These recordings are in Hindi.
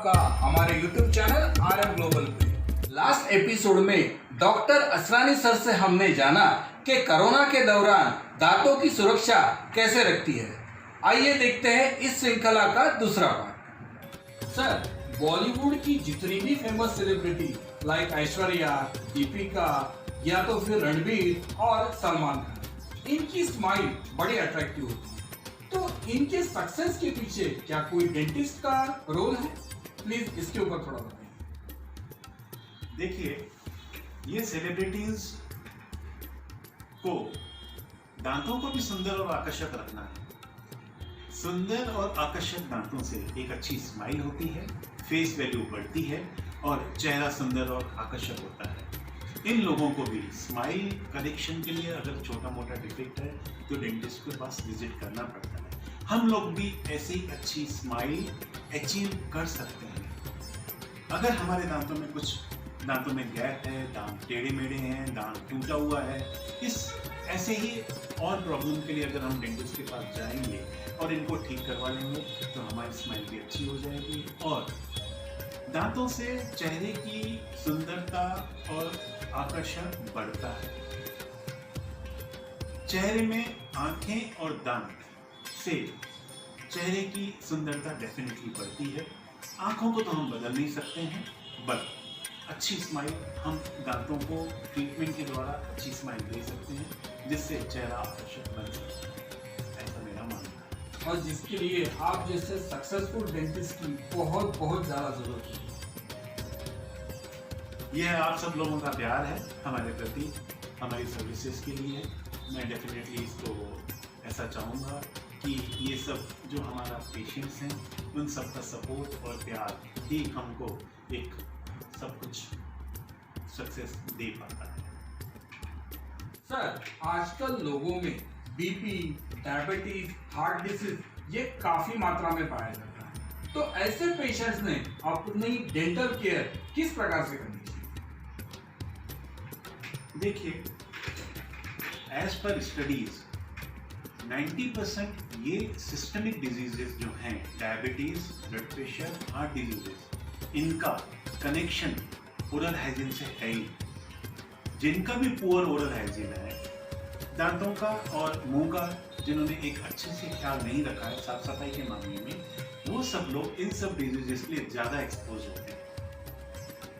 आपका हमारे YouTube चैनल RM ग्लोबल पे। लास्ट एपिसोड में डॉक्टर असरानी सर से हमने जाना कि कोरोना के दौरान दांतों की सुरक्षा कैसे रखती है। आइए देखते हैं इस श्रृंखला का दूसरा पार्ट। सर, बॉलीवुड की जितनी भी famous celebrity like Aishwarya, Deepika या तो फिर रणबीर और सलमान खान, इनकी स्माइल बड़ी अट्रैक्टिव होती है। तो इनके सक्सेस के पीछे क्या कोई डेंटिस्ट का रोल है? प्लीज इसके ऊपर थोड़ा बताइए। देखिए, ये सेलिब्रिटीज को दांतों को भी सुंदर और आकर्षक रखना है। सुंदर और आकर्षक दांतों से एक अच्छी स्माइल होती है, फेस वैल्यू बढ़ती है और चेहरा सुंदर और आकर्षक होता है। इन लोगों को भी स्माइल करेक्शन के लिए अगर छोटा मोटा डिफेक्ट है तो डेंटिस्ट के पास विजिट करना पड़ता है। हम लोग भी ऐसी अच्छी स्माइल अचीव कर सकते हैं। अगर हमारे दांतों में गैप है, दांत टेढ़े मेढ़े हैं, दांत टूटा हुआ है, इस ऐसे ही और प्रॉब्लम के लिए अगर हम डेंटिस्ट के पास जाएंगे और इनको ठीक करवा लेंगे तो हमारी स्माइल भी अच्छी हो जाएगी और दांतों से चेहरे की सुंदरता और आकर्षण बढ़ता है। चेहरे में आंखें और दांत से चेहरे की सुंदरता डेफिनेटली बढ़ती है। आंखों को तो हम बदल नहीं सकते हैं, बट अच्छी स्माइल हम दांतों को ट्रीटमेंट के द्वारा अच्छी स्माइल दे सकते हैं जिससे चेहरा आकर्षक बन सकता है। ऐसा मेरा मानना है और जिसके लिए आप जैसे सक्सेसफुल डेंटिस्ट की बहुत ज़्यादा जरूरत है। यह आप सब लोगों का प्यार है हमारे प्रति, हमारी सर्विसेज के लिए। मैं डेफिनेटली इसको ऐसा चाहूँगा कि ये सब जो हमारा पेशेंट्स हैं उन सब का सपोर्ट और प्यार ही हमको एक सब कुछ सक्सेस दे पाता है। सर, आजकल लोगों में बीपी, डायबिटीज, हार्ट डिसीज ये काफी मात्रा में पाया जाता है। तो ऐसे पेशेंट्स ने अपनी डेंटल केयर किस प्रकार से करनी चाहिए? देखिए, एज पर स्टडीज 90% ये सिस्टमिक डिजीजेस जो हैं, diabetes, blood pressure, heart diseases, इनका कनेक्शन ओरल हाइजीन से है ही। जिनका भी पुअर ओरल हाइजीन है, दांतों का और मुंह का जिन्होंने एक अच्छे से ख्याल नहीं रखा है साफ सफाई के मामले में, वो सब लोग इन सब डिजीजेस के लिए ज्यादा एक्सपोज होते हैं।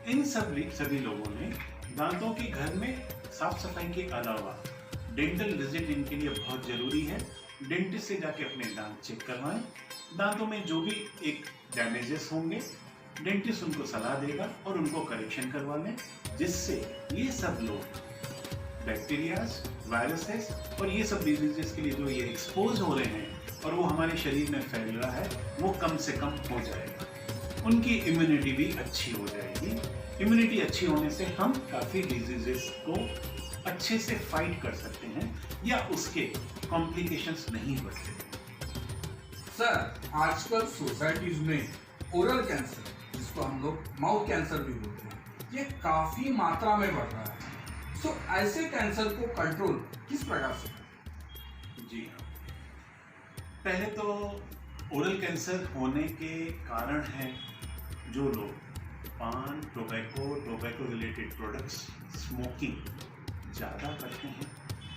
इन सभी लोगों ने दांतों के घर में साफ सफाई के अलावा डेंटल विजिट इनके लिए बहुत जरूरी है। डेंटिस्ट से जाके अपने दांत चेक करवाएं। दांतों में जो भी एक डैमेजेस होंगे, डेंटिस्ट उनको सलाह देगा और उनको करेक्शन करवा लें, जिससे ये सब लोग बैक्टीरियाज, वायरसेस और ये सब डिजीजेस के लिए जो ये एक्सपोज हो रहे हैं और वो हमारे शरीर में फैल रहा है, वो कम से कम हो जाएगा। उनकी इम्यूनिटी भी अच्छी हो जाएगी। इम्यूनिटी अच्छी होने से हम काफ़ी डिजीजेस को अच्छे से फाइट कर सकते हैं या उसके कॉम्प्लिकेशंस नहीं बढ़ते। सर, आजकल सोसाइटीज में ओरल कैंसर, जिसको हम लोग माउथ कैंसर भी बोलते हैं, ये काफी मात्रा में बढ़ रहा है। सो ऐसे कैंसर को कंट्रोल किस प्रकार से करें? जी हाँ, पहले तो ओरल कैंसर होने के कारण हैं जो लोग पान, टोबैको रिलेटेड प्रोडक्ट्स, स्मोकिंग ज़्यादा करते हैं,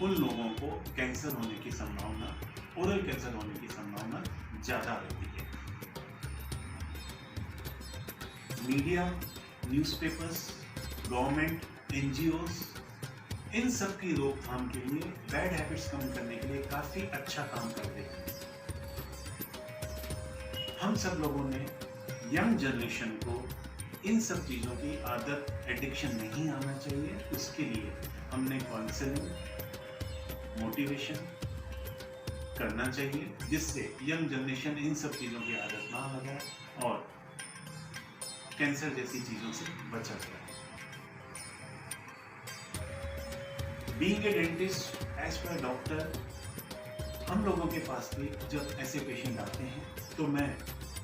उन लोगों को कैंसर होने की संभावना, ओरल कैंसर होने की संभावना ज़्यादा रहती है। मीडिया, न्यूज़पेपर्स, गवर्नमेंट, NGOs इन सब की रोकथाम के लिए, बैड हैबिट्स कम करने के लिए काफ़ी अच्छा काम करते हैं। हम सब लोगों ने यंग जनरेशन को इन सब चीज़ों की आदत, एडिक्शन नहीं आना चाहिए। उसके लिए हमने काउंसलिंग, मोटिवेशन करना चाहिए, जिससे यंग जनरेशन इन सब चीज़ों की आदत ना लगाए और कैंसर जैसी चीज़ों से बचा जाए। Being a dentist, as per doctor, हम लोगों के पास भी जब ऐसे पेशेंट आते हैं तो मैं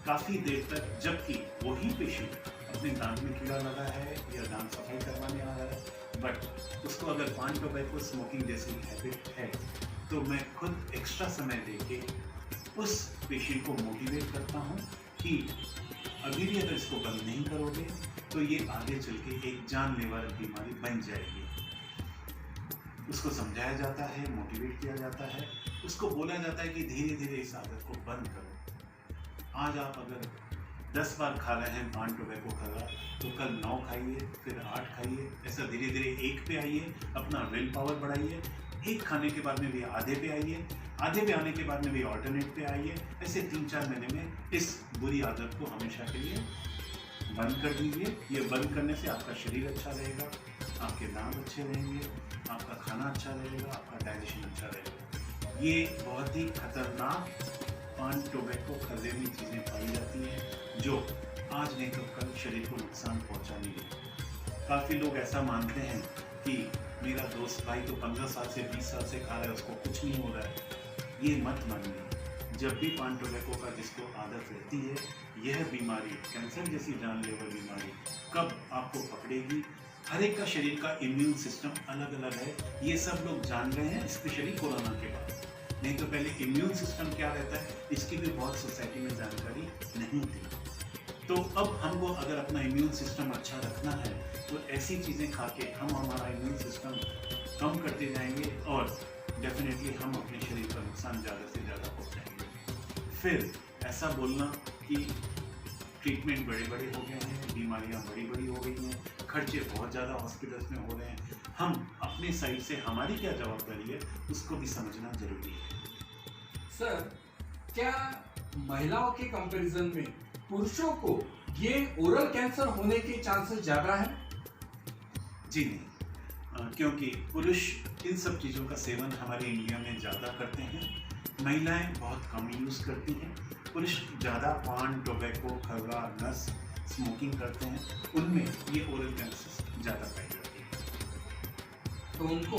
काफ़ी देर तक, जबकि वही पेशेंट अपने दांत में कीड़ा लगा है या दांत सफाई करवाने आ रहा है, बट उसको अगर पान, टोबैको, स्मोकिंग जैसी हैबिट है, तो मैं खुद एक्स्ट्रा समय देके उस पेशेंट को मोटिवेट करता हूँ कि अभी भी अगर इसको बंद नहीं करोगे तो ये आगे चल के एक जानलेवा बीमारी बन जाएगी। उसको समझाया जाता है, मोटिवेट किया जाता है, उसको बोला जाता है कि धीरे धीरे इस आदत को बंद करो। आज आप अगर 10 बार खा रहे हैं पान टोबैको खा, तो कल 9 खाइए, फिर 8 खाइए, ऐसा धीरे धीरे 1 पे आइए, अपना विल पावर बढ़ाइए। 1 खाने के बाद में भी आधे पे आइए, आधे पे आने के बाद में भी ऑल्टरनेट पे आइए। ऐसे 3-4 महीने में इस बुरी आदत को हमेशा के लिए बंद कर दीजिए। ये बंद करने से आपका शरीर अच्छा रहेगा, आपके दांत अच्छे रहेंगे, आपका खाना अच्छा रहेगा, आपका डाइजेशन अच्छा रहेगा। ये बहुत ही खतरनाक पान टोबैको खर्रे में चीज़ें पाई जाती हैं जो आज नहीं तो कल शरीर को नुकसान पहुंचानी है। काफ़ी लोग ऐसा मानते हैं कि मेरा दोस्त भाई तो 15 साल से 20 साल से खा रहा है, उसको कुछ नहीं हो रहा है। ये मत मानिए। जब भी पान टोबैको का जिसको आदत रहती है, यह बीमारी कैंसर जैसी जानलेवा बीमारी कब आपको पकड़ेगी, हर एक का शरीर का इम्यून सिस्टम अलग अलग है। ये सब लोग जान गए हैं, स्पेशली कोरोना के बाद। नहीं तो पहले इम्यून सिस्टम क्या रहता है इसकी भी बहुत सोसाइटी में जानकारी नहीं थी। तो अब हमको अगर अपना इम्यून सिस्टम अच्छा रखना है तो ऐसी चीज़ें खा के हम हमारा इम्यून सिस्टम कम करते जाएंगे और डेफिनेटली हम अपने शरीर का नुकसान ज़्यादा से ज़्यादा पहुँचाएंगे। फिर ऐसा बोलना कि ट्रीटमेंट बड़े बड़े हो गए हैं, बीमारियां बड़ी बड़ी हो गई हैं, खर्चे बहुत ज़्यादा हॉस्पिटल्स में हो रहे हैं, हम अपने साइड से हमारी क्या जवाबदारी है उसको भी समझना जरूरी है। सर, क्या महिलाओं के कंपैरिजन में पुरुषों को ये ओरल कैंसर होने के चांसेस ज़्यादा हैं? जी नहीं, क्योंकि पुरुष इन सब चीज़ों का सेवन हमारे इंडिया में ज़्यादा करते हैं, महिलाएं बहुत कम यूज़ करती हैं। पुरुष ज़्यादा पान टोबैको खर्रा नस स्मोकिंग करते हैं, उनमें ये ओरल कैंसर ज़्यादा पाई जाती है। तो उनको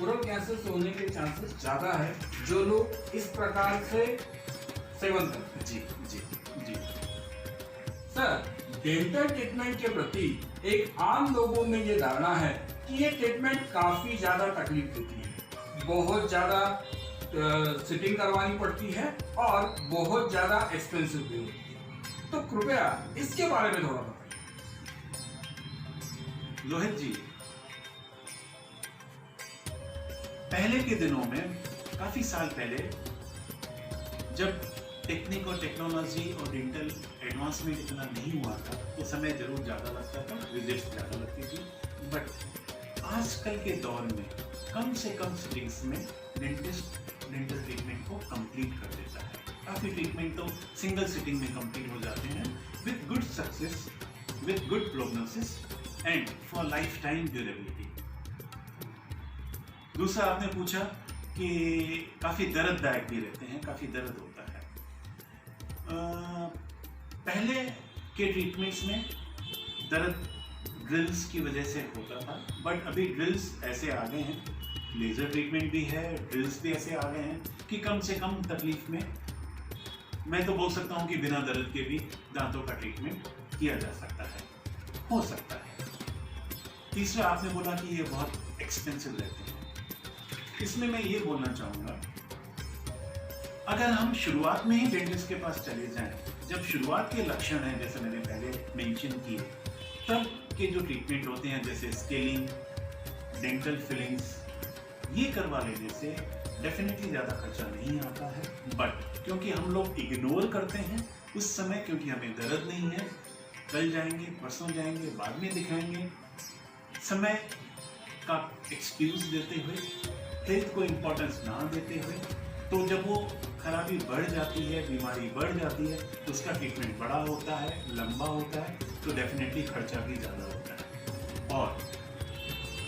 ओरल कैंसर होने के चांसेस ज़्यादा है जो लोग इस प्रकार से सेवन करते हैं। जी जी जी। सर, डेंटल ट्रीटमेंट के प्रति एक आम लोगों में ये धारणा है कि ये ट्रीटमेंट काफ़ी ज़्यादा तकलीफ देती है, बहुत ज़्यादा सिटिंग करवानी पड़ती है और बहुत ज़्यादा एक्सपेंसिव भी होती है। तो कृपया इसके बारे में थोड़ा बताइए। लोहित जी, पहले के दिनों में, काफ़ी साल पहले, जब टेक्निक और टेक्नोलॉजी और डेंटल एडवांसमेंट इतना नहीं हुआ था तो समय जरूर ज़्यादा लगता था, विजिट्स ज़्यादा लगती थी। बट आजकल के दौर में कम से कम सिटिंग्स में डेंटिस्ट डेंटल ट्रीटमेंट को कंप्लीट कर देता है। काफ़ी ट्रीटमेंट तो सिंगल सिटिंग में कंप्लीट हो जाते हैं with good success, with good prognosis and for life time durability. दूसरा, आपने पूछा कि काफ़ी दर्ददायक भी रहते हैं, काफ़ी दर्द होता है। पहले के ट्रीटमेंट्स में दर्द ड्रिल्स की वजह से होता था, बट अभी ड्रिल्स ऐसे आ गए हैं, लेज़र ट्रीटमेंट भी है, ड्रिल्स भी ऐसे आ गए हैं कि कम से कम तकलीफ में, मैं तो बोल सकता हूँ कि बिना दर्द के भी दांतों का ट्रीटमेंट किया जा सकता है, हो सकता है। तीसरा, आपने बोला कि ये बहुत एक्सपेंसिव रहते हैं। इसमें मैं ये बोलना चाहूँगा, अगर हम शुरुआत में ही डेंटिस्ट के पास चले जाएं, जब शुरुआत के लक्षण हैं जैसे मैंने पहले मेंशन किए, तब के जो ट्रीटमेंट होते हैं जैसे स्केलिंग, डेंटल फिलिंग्स, ये करवा लेने से डेफिनेटली ज़्यादा खर्चा नहीं आता है। बट क्योंकि हम लोग इग्नोर करते हैं उस समय, क्योंकि हमें दर्द नहीं है, कल जाएंगे, परसों जाएंगे, बाद में दिखाएंगे, समय का एक्सक्यूज देते हुए, हेल्थ को इम्पोर्टेंस ना देते हुए, तो जब वो खराबी बढ़ जाती है, बीमारी बढ़ जाती है, तो उसका ट्रीटमेंट बड़ा होता है, लंबा होता है, तो डेफिनेटली खर्चा भी ज़्यादा होता है। और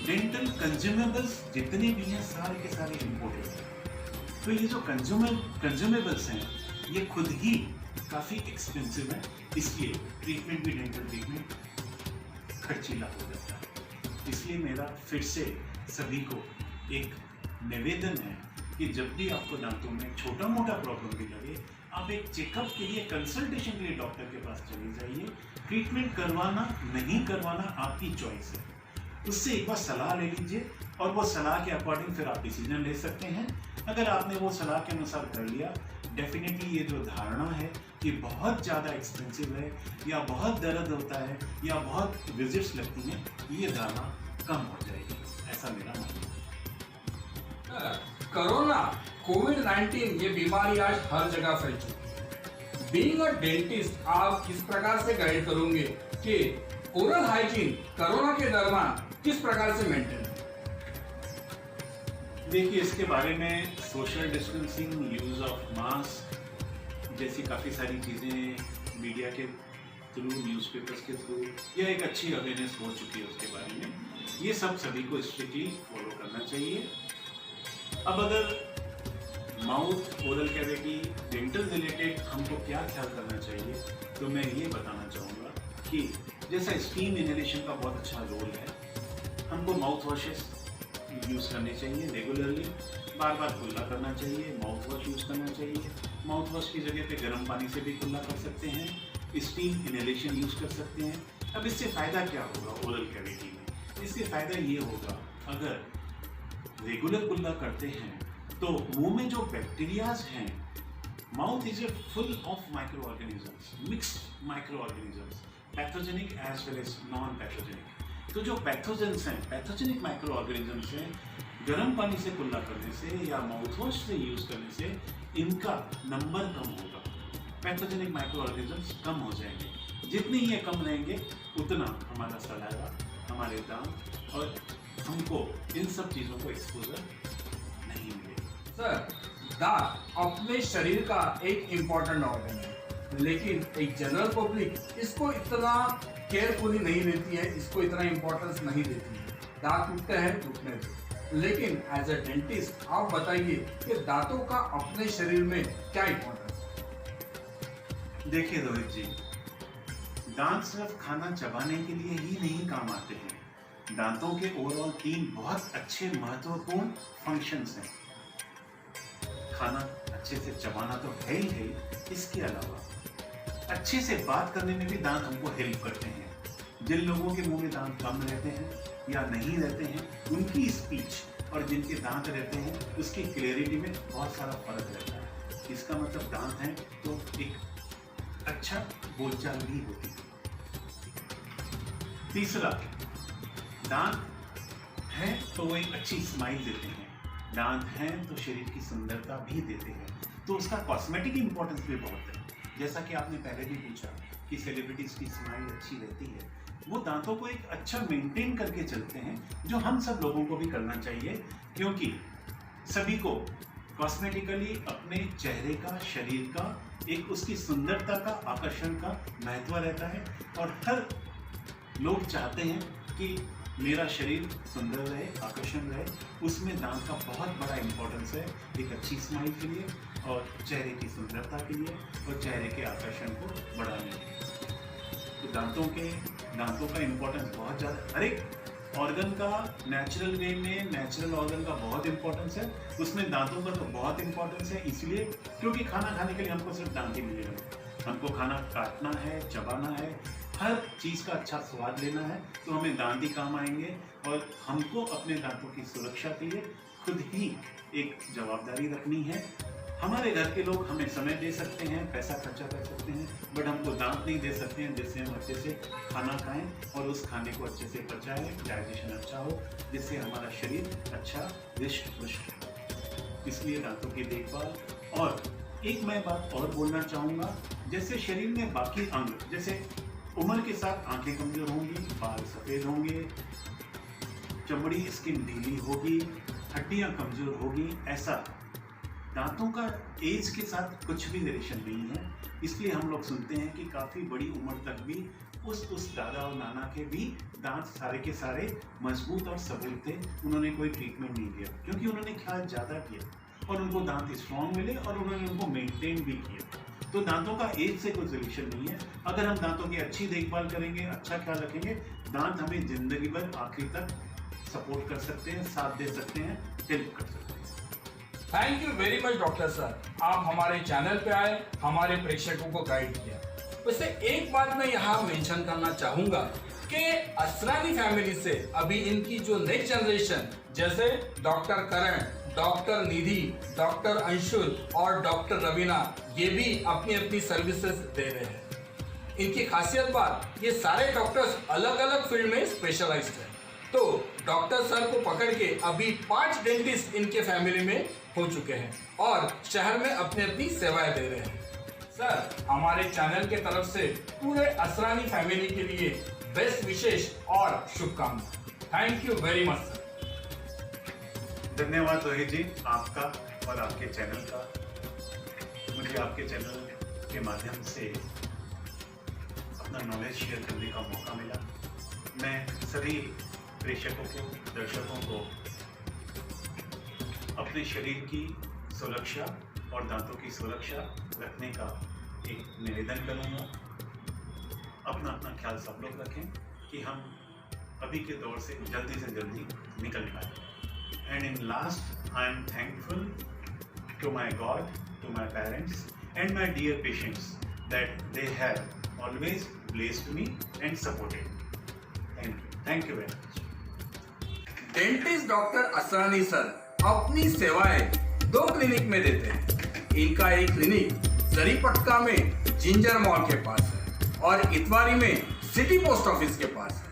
डेंटल कंज्यूमेबल्स जितने भी हैं सारे के सारे इम्पोर्टेड हैं। तो ये जो कंज्यूमेबल्स हैं ये खुद ही काफ़ी एक्सपेंसिव है, इसलिए ट्रीटमेंट भी डेंटल ट्रीटमेंट खर्चीला हो जाता है। इसलिए मेरा फिर से सभी को एक निवेदन है कि जब भी आपको दांतों में छोटा मोटा प्रॉब्लम भी लगे, आप एक चेकअप के लिए, कंसल्टेशन के लिए डॉक्टर के पास चले जाइए। ट्रीटमेंट करवाना नहीं करवाना आपकी चॉइस है, उससे एक बार सलाह ले लीजिए और वो सलाह के अकॉर्डिंग फिर आप डिसीजन ले सकते हैं। अगर आपने वो सलाह के अनुसार कर लिया, डेफिनेटली ये जो धारणा है कि बहुत ज़्यादा एक्सपेंसिव है या बहुत दर्द होता है या बहुत विजिट्स लगती हैं, ये धारणा कम हो जाएगी, ऐसा मेरा मानना है। कोरोना कोविड-19 ये बीमारी आज हर जगह फैल चुकी है। बीइंग अ डेंटिस्ट आप किस प्रकार से गाइड करोगे कि ओरल हाइजीन कोरोना के दौरान किस प्रकार से मेंटेन? देखिए, इसके बारे में social distancing, use of mask जैसी काफ़ी सारी चीज़ें मीडिया के थ्रू, न्यूज़पेपर्स के थ्रू यह एक अच्छी अवेयरनेस हो चुकी है उसके बारे में। ये सब सभी को स्ट्रिक्टली फॉलो करना चाहिए। अब अगर mouth, oral cavity, dental related हमको क्या ख्याल करना चाहिए, तो मैं ये बताना चाहूँगा कि जैसा स्टीम इनहेलेशन का बहुत अच्छा रोल है, हमको माउथ वॉशेस यूज़ करने चाहिए रेगुलरली, बार बार कुल्ला करना चाहिए, माउथ वॉश यूज़ करना चाहिए। माउथ वॉश की जगह पे गर्म पानी से भी कुल्ला कर सकते हैं, स्टीम इनहेलेशन यूज़ कर सकते हैं। अब इससे फ़ायदा क्या होगा ओरल कैविटी में? इससे फ़ायदा ये होगा, अगर रेगुलर कुल्ला करते हैं तो मुंह में जो बैक्टीरियाज हैं, mouth is a full of micro organisms, mixed micro organisms, pathogenic as well as non pathogenic. तो जो पैथोजेंस हैं, पैथोजेनिक माइक्रो ऑर्गेनिजम्स हैं, गर्म पानी से कुल्ला करने से या माउथ वॉश से यूज़ करने से इनका नंबर कम होगा, पैथोजेनिक माइक्रो ऑर्गेनिजम्स कम हो जाएंगे। जितने ये कम रहेंगे उतना हमारा सलाइवा, हमारे दांत और हमको इन सब चीज़ों को एक्सपोजर नहीं मिलेगा। सर, दांत अपने शरीर का एक इम्पोर्टेंट ऑर्गन है, लेकिन एक जनरल पब्लिक इसको इतना केयरफुली नहीं लेती है, इसको इतना इम्पोर्टेंस नहीं देती है। दांत टूटते हैं, टूटने दो, लेकिन एज अ डेंटिस्ट आप बताइए कि दांतों का अपने शरीर में क्या इम्पोर्टेंस है? देखिए रोहित जी, दांत सिर्फ खाना चबाने के लिए ही नहीं काम आते हैं। दांतों के ओवरऑल 3 बहुत अच्छे महत्वपूर्ण फंक्शंस हैं। खाना अच्छे से चबाना तो है ही है, इसके अलावा अच्छे से बात करने में भी दांत हमको हेल्प करते हैं। जिन लोगों के मुंह में दांत कम रहते हैं या नहीं रहते हैं, उनकी स्पीच और जिनके दांत रहते हैं उसकी क्लियरिटी में बहुत सारा फर्क रहता है। इसका मतलब दांत हैं तो एक अच्छा बोलचाल भी होती है। तीसरा, दांत हैं तो वो एक अच्छी स्माइल देते हैं, दांत हैं तो शरीर की सुंदरता भी देते हैं, तो उसका कॉस्मेटिक इंपॉर्टेंस भी बहुत है। जैसा कि आपने पहले भी पूछा कि सेलिब्रिटीज की स्माइल अच्छी रहती है, वो दांतों को एक अच्छा मेंटेन करके चलते हैं, जो हम सब लोगों को भी करना चाहिए, क्योंकि सभी को कॉस्मेटिकली अपने चेहरे का, शरीर का, एक उसकी सुंदरता का, आकर्षण का महत्व रहता है और हर लोग चाहते हैं कि मेरा शरीर सुंदर रहे, आकर्षण रहे। उसमें दांत का बहुत बड़ा इंपॉर्टेंस है, एक अच्छी स्माइल के लिए और चेहरे की सुंदरता के लिए और चेहरे के आकर्षण को बढ़ाने के लिए। तो दांतों का इंपॉर्टेंस बहुत ज़्यादा, हर एक ऑर्गन का नेचुरल वे में, नेचुरल ऑर्गन का बहुत इंपॉर्टेंस है, उसमें दांतों का तो बहुत इंपॉर्टेंस है। इसलिए क्योंकि खाना खाने के लिए हमको सिर्फ दांत ही मिलेगा, हमको खाना काटना है, चबाना है, हर चीज़ का अच्छा स्वाद लेना है, तो हमें दांत ही काम आएंगे। और हमको अपने दांतों की सुरक्षा के लिए खुद ही एक जवाबदारी रखनी है। हमारे घर के लोग हमें समय दे सकते हैं, पैसा खर्चा कर सकते हैं, बट हमको दांत नहीं दे सकते हैं जिससे हम अच्छे से खाना खाएं और उस खाने को अच्छे से पचाएं, डाइजेशन अच्छा हो, जिससे हमारा शरीर अच्छा रिष्ट पुष्ट हो। इसलिए दांतों की देखभाल। और एक मैं बात और बोलना चाहूँगा, जैसे शरीर में बाकी अंग, जैसे उम्र के साथ आंखें कमजोर होंगी, बाल सफ़ेद होंगे, चमड़ी स्किन ढीली होगी, हड्डियाँ कमजोर होगी, ऐसा दांतों का एज के साथ कुछ भी रिलेशन नहीं है। इसलिए हम लोग सुनते हैं कि काफ़ी बड़ी उम्र तक भी उस दादा और नाना के भी दांत सारे के सारे मजबूत और सबूत थे, उन्होंने कोई ट्रीटमेंट नहीं दिया क्योंकि उन्होंने ख्याल ज़्यादा किया और उनको दांत स्ट्रॉन्ग मिले और उन्होंने उनको मेंटेन भी किया। तो दांतों का एज से कोई रिलेशन नहीं है। अगर हम दांतों की अच्छी देखभाल करेंगे, अच्छा ख्याल रखेंगे, दांत हमें जिंदगी भर आखिरी तक सपोर्ट कर सकते हैं, साथ दे सकते हैं, हेल्प कर सकते हैं। Thank you very much doctor sir, आप हमारे चैनल पे आए, हमारे प्रेक्षकों को गाइड किया। वैसे एक बात मैं यहाँ मेंशन करना चाहूँगा कि असरानी फैमिली से अभी इनकी जो नेक्स्ट जनरेशन जैसे डॉक्टर करण, डॉक्टर निधि, डॉक्टर अंशुल और डॉक्टर रवीना ये भी अपनी अपनी सर्विसेज दे रहे हैं। इनकी खासियत बात ये सारे डॉक्टर्स अलग अलग फील्ड में स्पेशलाइज्ड हैं। तो डॉक्टर सर को पकड़ के अभी 5 डेंटिस्ट इनके फैमिली में हो चुके हैं और शहर में अपनी अपनी सेवाएं दे रहे हैं। सर हमारे चैनल के तरफ से पूरे असरानी फैमिली के लिए बेस्ट विशेष और शुभकामनाएं। Thank you very much sir. धन्यवाद रोहित जी, आपका और आपके चैनल का। मुझे आपके चैनल के माध्यम से अपना नॉलेज शेयर करने का मौका मिला। मैं सभी प्रेक्षकों को, दर्शकों को अपने शरीर की सुरक्षा और दांतों की सुरक्षा रखने का एक निवेदन करूंगा। अपना अपना ख्याल सब लोग रखें कि हम अभी के दौर से जल्दी निकल पाए। And in last, I am thankful to my God, to my parents, and my dear patients that they have always blessed me and supported me. Thank you very much. Dentist doctor Asrani sir अपनी सेवाएं 2 क्लिनिक में देते हैं। इनका एक क्लिनिक जरीपटका में जिंजर मॉल के पास है और इतवारी में सिटी पोस्ट ऑफिस के पास है।